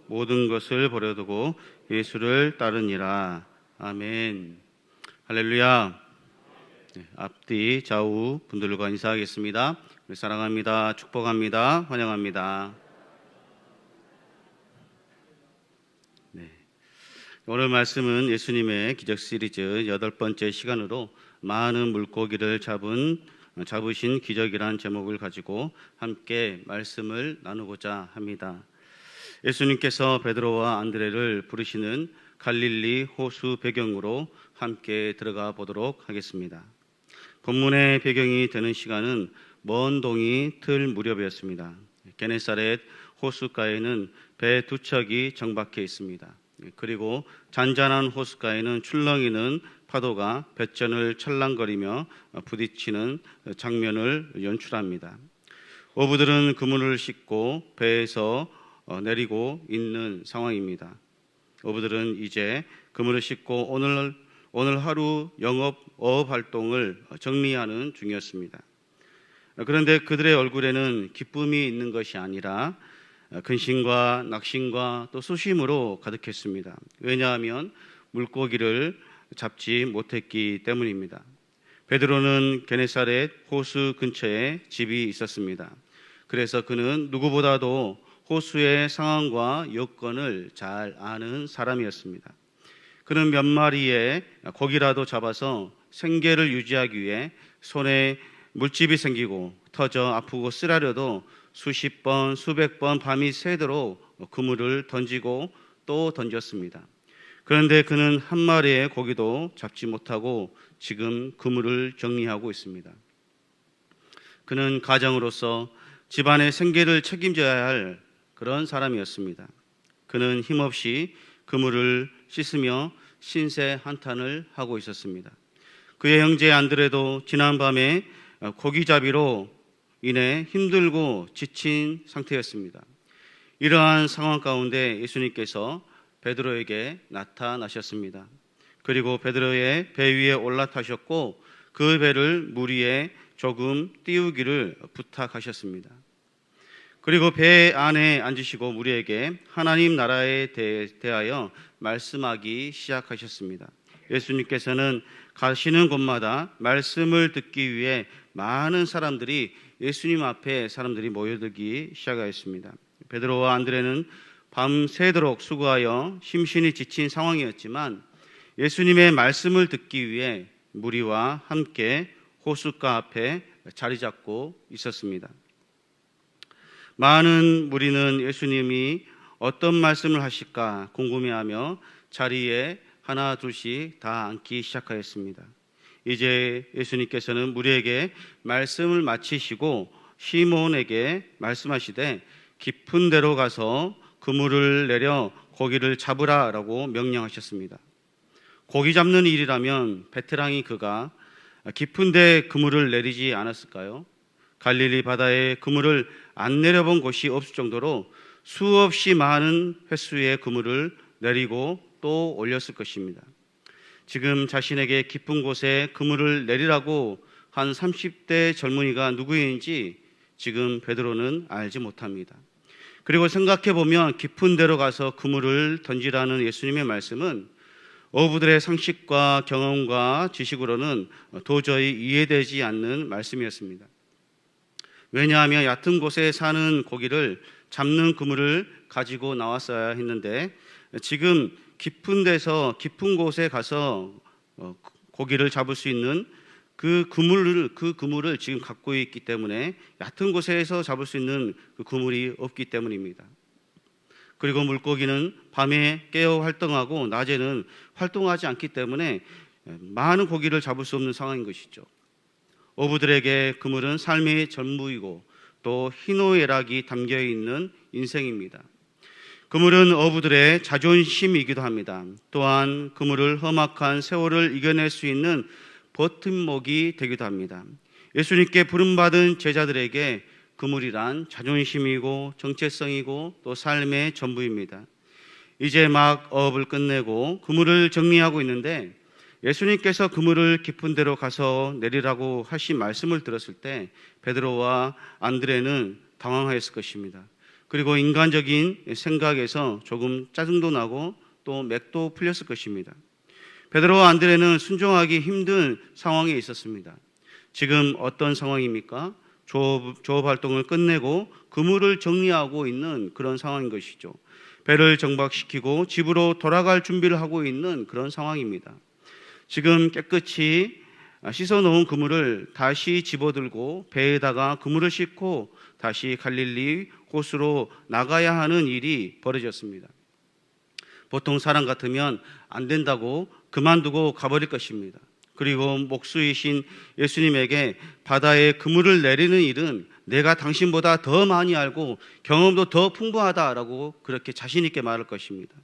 모든 것을 버려두고 예수를 따르니라. 아멘. 할렐루야. 앞뒤 좌우 분들과 인사하겠습니다. 우리 사랑합니다. 축복합니다. 환영합니다. 오늘 말씀은 예수님의 기적 시리즈 8번째 시간으로 많은 물고기를 잡으신 기적이란 제목을 가지고 함께 말씀을 나누고자 합니다. 예수님께서 베드로와 안드레를 부르시는 갈릴리 호수 배경으로 함께 들어가 보도록 하겠습니다. 본문의 배경이 되는 시간은 먼 동이 틀 무렵이었습니다. 게네사렛 호숫가에는 배 2척이 정박해 있습니다. 그리고 잔잔한 호숫가에는 출렁이는 파도가 뱃전을 찰랑거리며 부딪히는 장면을 연출합니다. 어부들은 그물을 싣고 배에서 내리고 있는 상황입니다. 어부들은 이제 그물을 싣고 오늘 하루 어업 활동을 정리하는 중이었습니다. 그런데 그들의 얼굴에는 기쁨이 있는 것이 아니라 근심과 낙심과 또 수심으로 가득했습니다. 왜냐하면 물고기를 잡지 못했기 때문입니다. 베드로는 게네사렛 호수 근처에 집이 있었습니다. 그래서 그는 누구보다도 호수의 상황과 여건을 잘 아는 사람이었습니다. 그는 몇 마리의 고기라도 잡아서 생계를 유지하기 위해 손에 물집이 생기고 터져 아프고 쓰라려도 수십 번, 수백 번 밤이 새도록 그물을 던지고 또 던졌습니다. 그런데 그는 한 마리의 고기도 잡지 못하고 지금 그물을 정리하고 있습니다. 그는 가장으로서 집안의 생계를 책임져야 할 그런 사람이었습니다. 그는 힘없이 그물을 씻으며 신세 한탄을 하고 있었습니다. 그의 형제 안드레도 지난밤에 고기잡이로 인해 힘들고 지친 상태였습니다. 이러한 상황 가운데 예수님께서 베드로에게 나타나셨습니다. 그리고 베드로의 배 위에 올라타셨고 그 배를 물 위에 조금 띄우기를 부탁하셨습니다. 그리고 배 안에 앉으시고 우리에게 하나님 나라에 대하여 말씀하기 시작하셨습니다. 예수님께서는 가시는 곳마다 말씀을 듣기 위해 많은 사람들이 예수님 앞에 모여들기 시작하였습니다. 베드로와 안드레는 밤새도록 수고하여 심신이 지친 상황이었지만 예수님의 말씀을 듣기 위해 무리와 함께 호숫가 앞에 자리 잡고 있었습니다. 많은 무리는 예수님이 어떤 말씀을 하실까 궁금해하며 자리에 하나 둘씩 다 앉기 시작하였습니다. 이제 예수님께서는 무리에게 말씀을 마치시고 시몬에게 말씀하시되 깊은 데로 가서 그물을 내려 고기를 잡으라라고 명령하셨습니다. 고기 잡는 일이라면 베테랑이 그가 깊은 데 그물을 내리지 않았을까요? 갈릴리 바다에 그물을 안 내려본 곳이 없을 정도로 수없이 많은 횟수의 그물을 내리고 또 올렸을 것입니다. 지금 자신에게 깊은 곳에 그물을 내리라고 한 30대 젊은이가 누구인지 지금 베드로는 알지 못합니다. 그리고 생각해보면 깊은 데로 가서 그물을 던지라는 예수님의 말씀은 어부들의 상식과 경험과 지식으로는 도저히 이해되지 않는 말씀이었습니다. 왜냐하면 얕은 곳에 사는 고기를 잡는 그물을 가지고 나왔어야 했는데 지금 깊은 곳에 가서 고기를 잡을 수 있는 그 그물을 지금 갖고 있기 때문에 얕은 곳에서 잡을 수 있는 그 그물이 없기 때문입니다. 그리고 물고기는 밤에 깨어 활동하고 낮에는 활동하지 않기 때문에 많은 고기를 잡을 수 없는 상황인 것이죠. 어부들에게 그물은 삶의 전부이고 또 희노애락이 담겨있는 인생입니다. 그물은 어부들의 자존심이기도 합니다. 또한 그물을 험악한 세월을 이겨낼 수 있는 버팀목이 되기도 합니다. 예수님께 부름받은 제자들에게 그물이란 자존심이고 정체성이고 또 삶의 전부입니다. 이제 막 어업을 끝내고 그물을 정리하고 있는데 예수님께서 그물을 깊은 데로 가서 내리라고 하신 말씀을 들었을 때 베드로와 안드레는 당황하였을 것입니다. 그리고 인간적인 생각에서 조금 짜증도 나고 또 맥도 풀렸을 것입니다. 베드로와 안드레는 순종하기 힘든 상황에 있었습니다. 지금 어떤 상황입니까? 조업 활동을 끝내고 그물을 정리하고 있는 그런 상황인 것이죠. 배를 정박시키고 집으로 돌아갈 준비를 하고 있는 그런 상황입니다. 지금 깨끗이 씻어놓은 그물을 다시 집어들고 배에다가 그물을 싣고 다시 갈릴리 호수로 나가야 하는 일이 벌어졌습니다. 보통 사람 같으면 안 된다고 그만두고 가버릴 것입니다. 그리고 목수이신 예수님에게 바다에 그물을 내리는 일은 내가 당신보다 더 많이 알고 경험도 더 풍부하다라고 그렇게 자신 있게 말할 것입니다.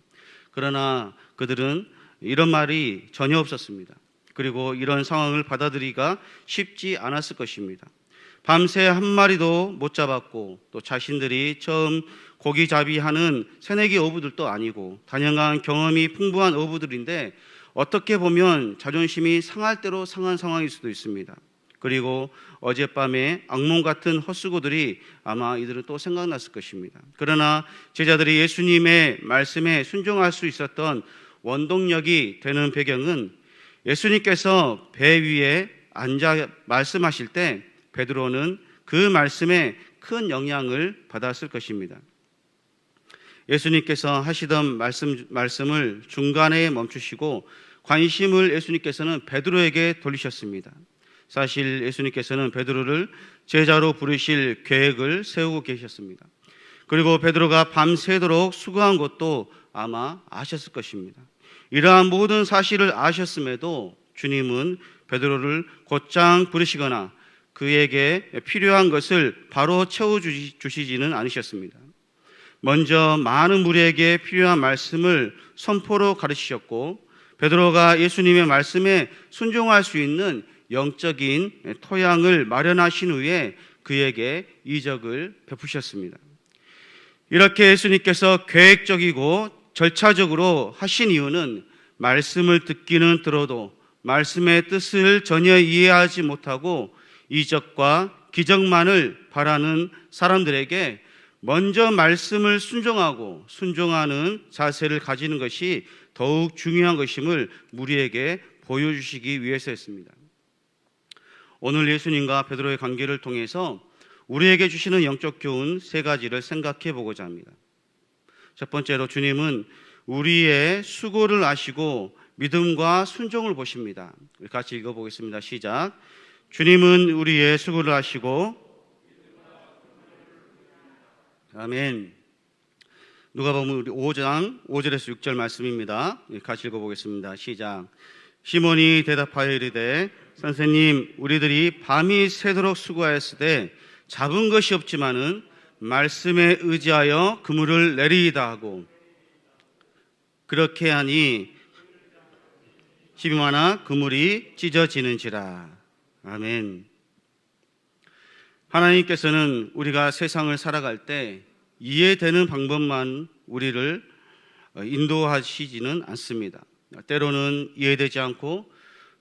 그러나 그들은 이런 말이 전혀 없었습니다. 그리고 이런 상황을 받아들이기가 쉽지 않았을 것입니다. 밤새 한 마리도 못 잡았고 또 자신들이 처음 고기잡이하는 새내기 어부들도 아니고 다년간 경험이 풍부한 어부들인데 어떻게 보면 자존심이 상할 대로 상한 상황일 수도 있습니다. 그리고 어젯밤에 악몽 같은 헛수고들이 아마 이들은 또 생각났을 것입니다. 그러나 제자들이 예수님의 말씀에 순종할 수 있었던 원동력이 되는 배경은 예수님께서 배 위에 앉아 말씀하실 때 베드로는 그 말씀에 큰 영향을 받았을 것입니다. 예수님께서 하시던 말씀을 중간에 멈추시고 관심을 예수님께서는 베드로에게 돌리셨습니다. 사실 예수님께서는 베드로를 제자로 부르실 계획을 세우고 계셨습니다. 그리고 베드로가 밤새도록 수고한 것도 아마 아셨을 것입니다. 이러한 모든 사실을 아셨음에도 주님은 베드로를 곧장 부르시거나 그에게 필요한 것을 바로 채워주시지는 않으셨습니다. 먼저 많은 무리에게 필요한 말씀을 선포로 가르치셨고 베드로가 예수님의 말씀에 순종할 수 있는 영적인 토양을 마련하신 후에 그에게 이적을 베푸셨습니다. 이렇게 예수님께서 계획적이고 절차적으로 하신 이유는 말씀을 듣기는 들어도 말씀의 뜻을 전혀 이해하지 못하고 이적과 기적만을 바라는 사람들에게 먼저 말씀을 순종하고 순종하는 자세를 가지는 것이 더욱 중요한 것임을 무리에게 보여주시기 위해서였습니다. 오늘 예수님과 베드로의 관계를 통해서 우리에게 주시는 영적 교훈 세 가지를 생각해 보고자 합니다. 첫 번째로 주님은 우리의 수고를 아시고 믿음과 순종을 보십니다. 같이 읽어보겠습니다. 시작. 주님은 우리의 수고를 아시고 아멘. 누가복음 5장 5절에서 6절 말씀입니다. 같이 읽어보겠습니다. 시작. 시몬이 대답하여 이르되 선생님 우리들이 밤이 새도록 수고하였으되 잡은 것이 없지만은 말씀에 의지하여 그물을 내리이다 하고 그렇게 하니 12마나 그물이 찢어지는지라. 아멘. 하나님께서는 우리가 세상을 살아갈 때 이해되는 방법만 우리를 인도하시지는 않습니다. 때로는 이해되지 않고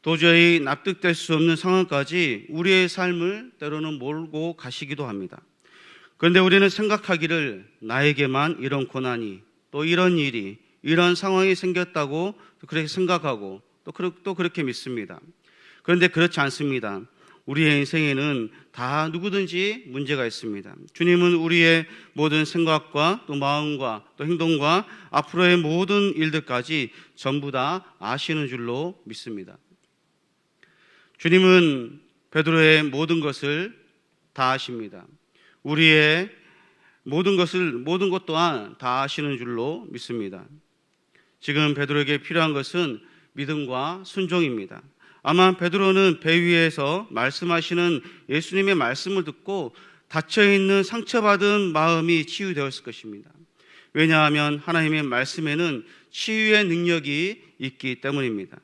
도저히 납득될 수 없는 상황까지 우리의 삶을 때로는 몰고 가시기도 합니다. 그런데 우리는 생각하기를 나에게만 이런 고난이 또 이런 일이 이런 상황이 생겼다고 그렇게 생각하고 또 그렇게 믿습니다. 그런데 그렇지 않습니다. 우리의 인생에는 다 누구든지 문제가 있습니다. 주님은 우리의 모든 생각과 또 마음과 또 행동과 앞으로의 모든 일들까지 전부 다 아시는 줄로 믿습니다. 주님은 베드로의 모든 것을 다 아십니다. 우리의 모든 것 또한 다 아시는 줄로 믿습니다. 지금 베드로에게 필요한 것은 믿음과 순종입니다. 아마 베드로는 배 위에서 말씀하시는 예수님의 말씀을 듣고 닫혀있는 상처받은 마음이 치유되었을 것입니다. 왜냐하면 하나님의 말씀에는 치유의 능력이 있기 때문입니다.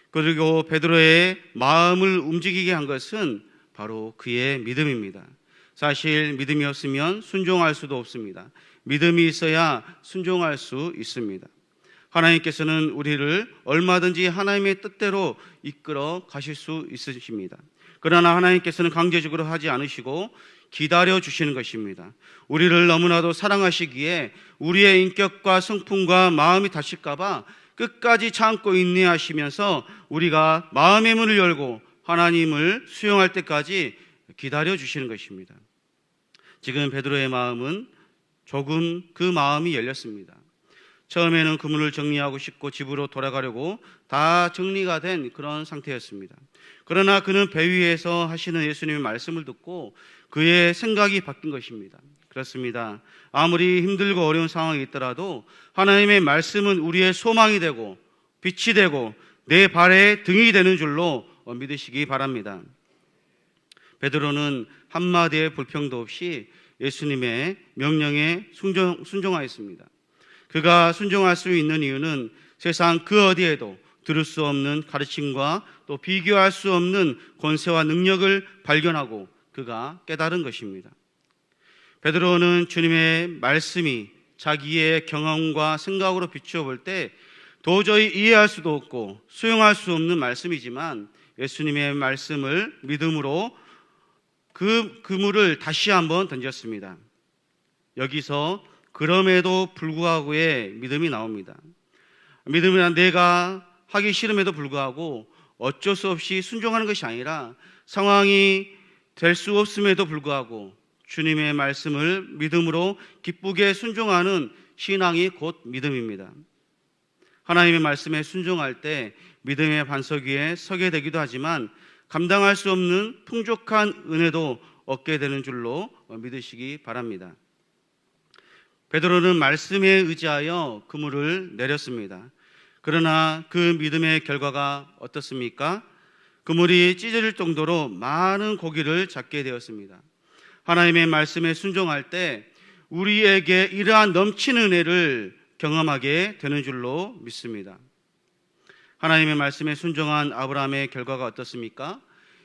그리고 베드로의 마음을 움직이게 한 것은 바로 그의 믿음입니다. 사실 믿음이 없으면 순종할 수도 없습니다. 믿음이 있어야 순종할 수 있습니다. 하나님께서는 우리를 얼마든지 하나님의 뜻대로 이끌어 가실 수 있으십니다. 그러나 하나님께서는 강제적으로 하지 않으시고 기다려 주시는 것입니다. 우리를 너무나도 사랑하시기에 우리의 인격과 성품과 마음이 다칠까 봐 끝까지 참고 인내하시면서 우리가 마음의 문을 열고 하나님을 수용할 때까지 기다려 주시는 것입니다. 지금 베드로의 마음은 조금 그 마음이 열렸습니다. 처음에는 그물을 정리하고 싶고 집으로 돌아가려고 다 정리가 된 그런 상태였습니다. 그러나 그는 배 위에서 하시는 예수님의 말씀을 듣고 그의 생각이 바뀐 것입니다. 그렇습니다. 아무리 힘들고 어려운 상황이 있더라도 하나님의 말씀은 우리의 소망이 되고 빛이 되고 내 발의 등이 되는 줄로 믿으시기 바랍니다. 베드로는 한마디의 불평도 없이 예수님의 명령에 순종하였습니다. 그가 순종할 수 있는 이유는 세상 그 어디에도 들을 수 없는 가르침과 또 비교할 수 없는 권세와 능력을 발견하고 그가 깨달은 것입니다. 베드로는 주님의 말씀이 자기의 경험과 생각으로 비추어 볼 때 도저히 이해할 수도 없고 수용할 수 없는 말씀이지만 예수님의 말씀을 믿음으로 그 그물을 다시 한번 던졌습니다. 여기서 그럼에도 불구하고의 믿음이 나옵니다. 믿음이란 내가 하기 싫음에도 불구하고 어쩔 수 없이 순종하는 것이 아니라 상황이 될 수 없음에도 불구하고 주님의 말씀을 믿음으로 기쁘게 순종하는 신앙이 곧 믿음입니다. 하나님의 말씀에 순종할 때 믿음의 반석 위에 서게 되기도 하지만 감당할 수 없는 풍족한 은혜도 얻게 되는 줄로 믿으시기 바랍니다. 베드로는 말씀에 의지하여 그물을 내렸습니다. 그러나 그 믿음의 결과가 어떻습니까? 그물이 찢어질 정도로 많은 고기를 잡게 되었습니다. 하나님의 말씀에 순종할 때 우리에게 이러한 넘치는 은혜를 경험하게 되는 줄로 믿습니다. 하나님의 말씀에 순종한 아브라함의 결과가 어떻습니까?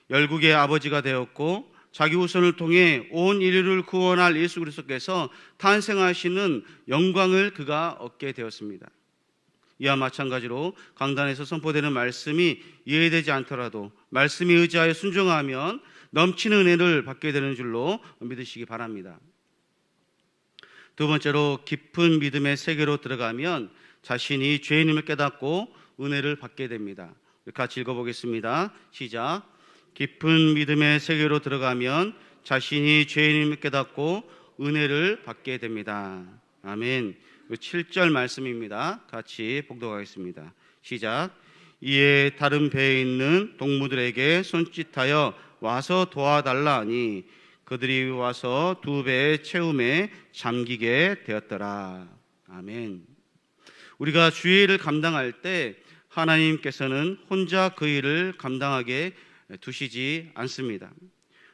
열국의 아버지가 되었고 자기 후손을 통해 온 인류를 구원할 예수 그리스도께서 탄생하시는 영광을 그가 얻게 되었습니다. 이와 마찬가지로 강단에서 선포되는 말씀이 이해되지 않더라도 말씀에 의지하여 순종하면 넘치는 은혜를 받게 되는 줄로 믿으시기 바랍니다. 두 번째로 깊은 믿음의 세계로 들어가면 자신이 죄인임을 깨닫고 은혜를 받게 됩니다. 같이 읽어보겠습니다. 시작. 깊은 믿음의 세계로 들어가면 자신이 죄인임을 깨닫고 은혜를 받게 됩니다. 아멘. 7절 말씀입니다. 같이 봉독하겠습니다. 시작. 이에 다른 배에 있는 동무들에게 손짓하여 와서 도와달라 하니 그들이 와서 두 배의 채움에 잠기게 되었더라. 아멘. 우리가 주의 일을 감당할 때 하나님께서는 혼자 그 일을 감당하게 두시지 않습니다.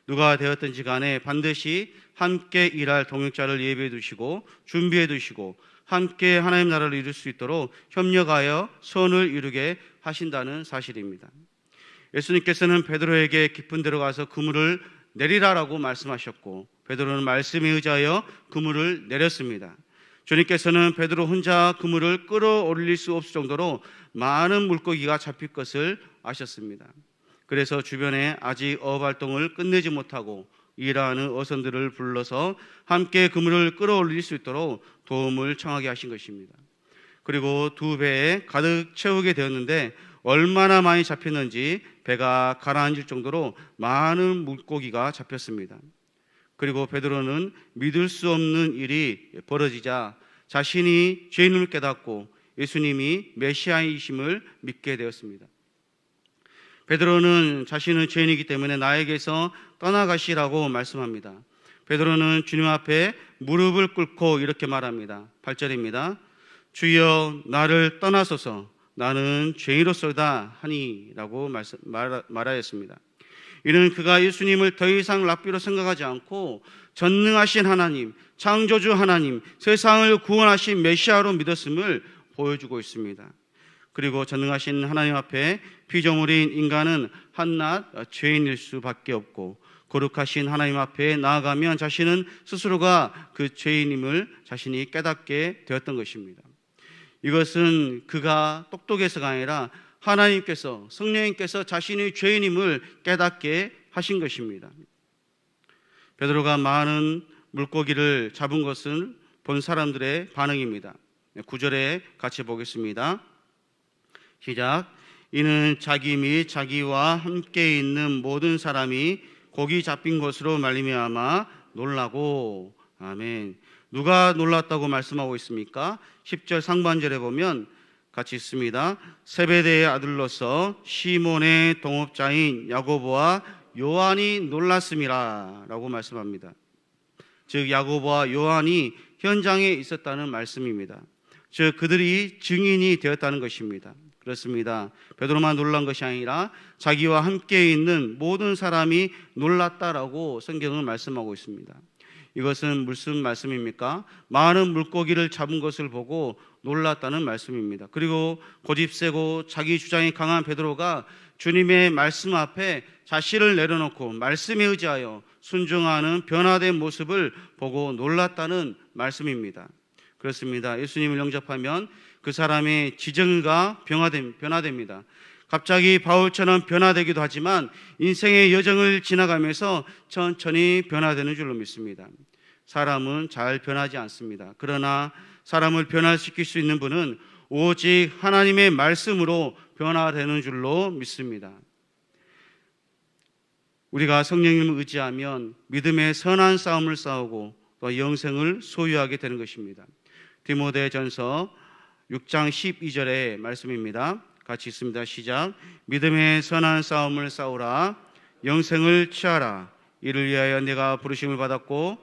누가 되었든지 간에 반드시 함께 일할 동역자를 예비해 두시고 준비해 두시고 함께 하나님 나라를 이룰 수 있도록 협력하여 선을 이루게 하신다는 사실입니다. 예수님께서는 베드로에게 깊은 데로 가서 그물을 내리라라고 말씀하셨고 베드로는 말씀에 의지하여 그물을 내렸습니다. 주님께서는 베드로 혼자 그물을 끌어올릴 수 없을 정도로 많은 물고기가 잡힐 것을 아셨습니다. 그래서 주변에 아직 어업 활동을 끝내지 못하고 일하는 어선들을 불러서 함께 그물을 끌어올릴 수 있도록 도움을 청하게 하신 것입니다. 그리고 두 배에 가득 채우게 되었는데 얼마나 많이 잡혔는지 배가 가라앉을 정도로 많은 물고기가 잡혔습니다. 그리고 베드로는 믿을 수 없는 일이 벌어지자 자신이 죄인임을 깨닫고 예수님이 메시아이심을 믿게 되었습니다. 베드로는 자신은 죄인이기 때문에 나에게서 떠나가시라고 말씀합니다. 베드로는 주님 앞에 무릎을 꿇고 이렇게 말합니다. 8절입니다. 주여 나를 떠나소서 나는 죄인으로소이다 하니라고 말하였습니다. 이는 그가 예수님을 더 이상 랍비로 생각하지 않고 전능하신 하나님, 창조주 하나님, 세상을 구원하신 메시아로 믿었음을 보여주고 있습니다. 그리고 전능하신 하나님 앞에 피조물인 인간은 한낱 죄인일 수밖에 없고 거룩하신 하나님 앞에 나아가면 자신은 스스로가 그 죄인임을 자신이 깨닫게 되었던 것입니다. 이것은 그가 똑똑해서가 아니라 하나님께서 성령님께서 자신의 죄인임을 깨닫게 하신 것입니다. 베드로가 많은 물고기를 잡은 것을 본 사람들의 반응입니다. 9절에 같이 보겠습니다. 시작. 이는 자기 및 자기와 함께 있는 모든 사람이 고기 잡힌 것으로 말미암아 놀라고. 아멘. 누가 놀랐다고 말씀하고 있습니까? 10절 상반절에 보면 같이 있습니다. 세베대의 아들로서 시몬의 동업자인 야고보와 요한이 놀랐음이라 라고 말씀합니다. 즉 야고보와 요한이 현장에 있었다는 말씀입니다. 즉 그들이 증인이 되었다는 것입니다. 그렇습니다. 베드로만 놀란 것이 아니라 자기와 함께 있는 모든 사람이 놀랐다라고 성경은 말씀하고 있습니다. 이것은 무슨 말씀입니까? 많은 물고기를 잡은 것을 보고 놀랐다는 말씀입니다. 그리고 고집세고 자기 주장이 강한 베드로가 주님의 말씀 앞에 자신을 내려놓고 말씀에 의지하여 순종하는 변화된 모습을 보고 놀랐다는 말씀입니다. 그렇습니다. 예수님을 영접하면 그 사람의 지정의가 변화됩니다. 갑자기 바울처럼 변화되기도 하지만 인생의 여정을 지나가면서 천천히 변화되는 줄로 믿습니다. 사람은 잘 변하지 않습니다. 그러나 사람을 변화시킬 수 있는 분은 오직 하나님의 말씀으로 변화되는 줄로 믿습니다. 우리가 성령님을 의지하면 믿음의 선한 싸움을 싸우고 또 영생을 소유하게 되는 것입니다. 디모데전서 6장 12절의 말씀입니다. 같이 있습니다. 시작. 믿음의 선한 싸움을 싸우라. 영생을 취하라. 이를 위하여 내가 부르심을 받았고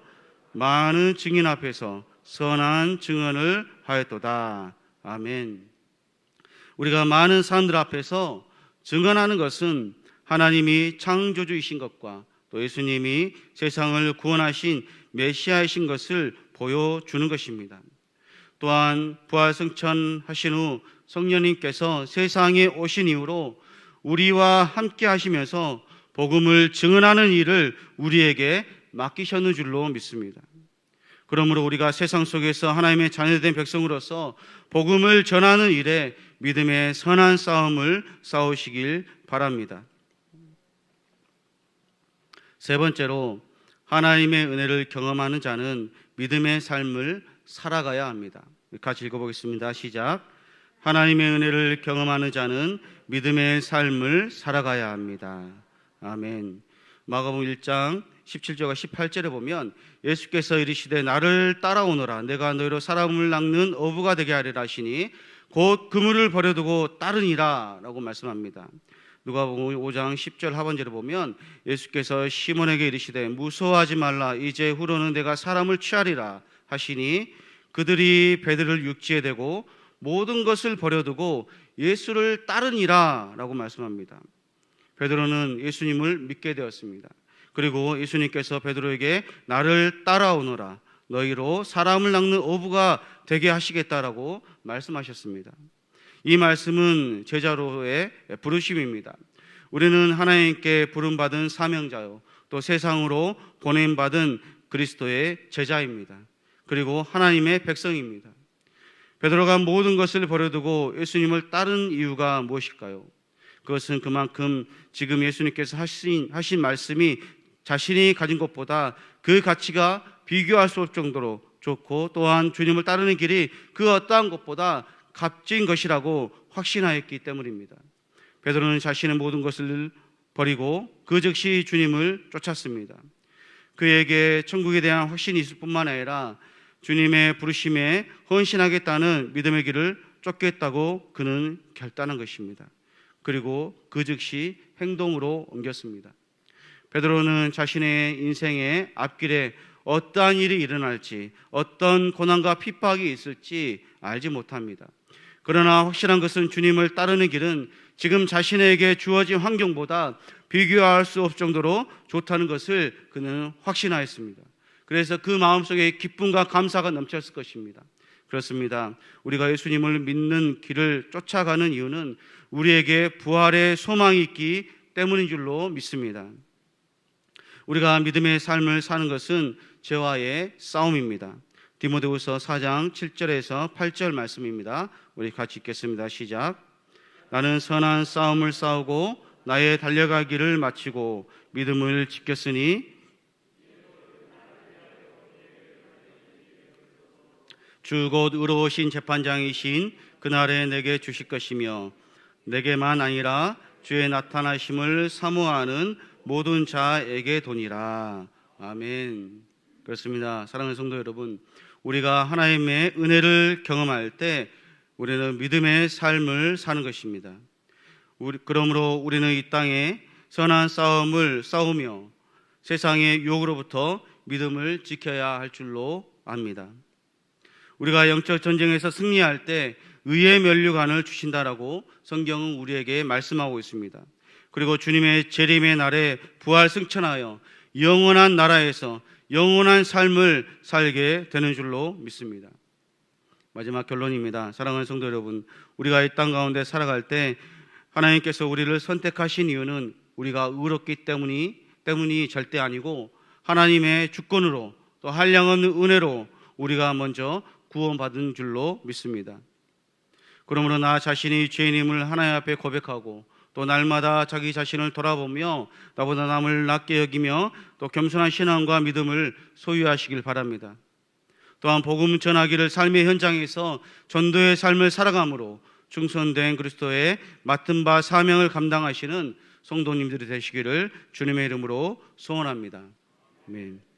많은 증인 앞에서 선한 증언을 하였도다. 아멘. 우리가 많은 사람들 앞에서 증언하는 것은 하나님이 창조주이신 것과 또 예수님이 세상을 구원하신 메시아이신 것을 보여주는 것입니다. 또한 부활승천하신 후 성령님께서 세상에 오신 이후로 우리와 함께 하시면서 복음을 증언하는 일을 우리에게 맡기셨는 줄로 믿습니다. 그러므로 우리가 세상 속에서 하나님의 자녀된 백성으로서 복음을 전하는 일에 믿음의 선한 싸움을 싸우시길 바랍니다. 세 번째로 하나님의 은혜를 경험하는 자는 믿음의 삶을 살아가야 합니다. 같이 읽어보겠습니다. 시작. 하나님의 은혜를 경험하는 자는 믿음의 삶을 살아가야 합니다. 아멘. 마가복음 1장 17절과 18절에 보면 예수께서 이르시되 나를 따라오너라 내가 너희로 사람을 낚는 어부가 되게 하리라 하시니 곧 그물을 버려두고 따르니라 라고 말씀합니다. 누가복음 5장 10절 하반절에 보면 예수께서 시몬에게 이르시되 무서워하지 말라 이제 후로는 내가 사람을 취하리라 하시니 그들이 배들을 육지에 대고 모든 것을 버려두고 예수를 따르니라 라고 말씀합니다. 베드로는 예수님을 믿게 되었습니다. 그리고 예수님께서 베드로에게 나를 따라오너라 너희로 사람을 낚는 어부가 되게 하시겠다라고 말씀하셨습니다. 이 말씀은 제자로의 부르심입니다. 우리는 하나님께 부름받은 사명자요 또 세상으로 보냄받은 그리스도의 제자입니다. 그리고 하나님의 백성입니다. 베드로가 모든 것을 버려두고 예수님을 따른 이유가 무엇일까요? 그것은 그만큼 지금 예수님께서 하신 말씀이 자신이 가진 것보다 그 가치가 비교할 수 없을 정도로 좋고 또한 주님을 따르는 길이 그 어떠한 것보다 값진 것이라고 확신하였기 때문입니다. 베드로는 자신의 모든 것을 버리고 그 즉시 주님을 쫓았습니다. 그에게 천국에 대한 확신이 있을 뿐만 아니라 주님의 부르심에 헌신하겠다는 믿음의 길을 쫓겠다고 그는 결단한 것입니다. 그리고 그 즉시 행동으로 옮겼습니다. 베드로는 자신의 인생의 앞길에 어떠한 일이 일어날지 어떤 고난과 핍박이 있을지 알지 못합니다. 그러나 확실한 것은 주님을 따르는 길은 지금 자신에게 주어진 환경보다 비교할 수 없을 정도로 좋다는 것을 그는 확신하였습니다. 그래서 그 마음속에 기쁨과 감사가 넘쳤을 것입니다. 그렇습니다. 우리가 예수님을 믿는 길을 쫓아가는 이유는 우리에게 부활의 소망이 있기 때문인 줄로 믿습니다. 우리가 믿음의 삶을 사는 것은 죄와의 싸움입니다. 디모데후서 4장 7절에서 8절 말씀입니다. 우리 같이 읽겠습니다. 시작. 나는 선한 싸움을 싸우고 나의 달려가기를 마치고 믿음을 지켰으니 주 곧 의로우신 재판장이신 그날에 내게 주실 것이며 내게만 아니라 주의 나타나심을 사모하는 모든 자에게 도니라. 아멘. 그렇습니다. 사랑하는 성도 여러분, 우리가 하나님의 은혜를 경험할 때 우리는 믿음의 삶을 사는 것입니다. 그러므로 우리는 이 땅에 선한 싸움을 싸우며 세상의 유혹으로부터 믿음을 지켜야 할 줄로 압니다. 우리가 영적 전쟁에서 승리할 때 의의 면류관을 주신다라고 성경은 우리에게 말씀하고 있습니다. 그리고 주님의 재림의 날에 부활 승천하여 영원한 나라에서 영원한 삶을 살게 되는 줄로 믿습니다. 마지막 결론입니다. 사랑하는 성도 여러분, 우리가 이 땅 가운데 살아갈 때 하나님께서 우리를 선택하신 이유는 우리가 의롭기 때문이 절대 아니고 하나님의 주권으로 또 한량없는 은혜로 우리가 먼저 구원받은 줄로 믿습니다. 그러므로 나 자신이 죄인임을 하나님 앞에 고백하고 또 날마다 자기 자신을 돌아보며 나보다 남을 낮게 여기며 또 겸손한 신앙과 믿음을 소유하시길 바랍니다. 또한 복음 전하기를 삶의 현장에서 전도의 삶을 살아감으로 충성된 그리스도의 맡은 바 사명을 감당하시는 성도님들이 되시기를 주님의 이름으로 소원합니다. 아멘.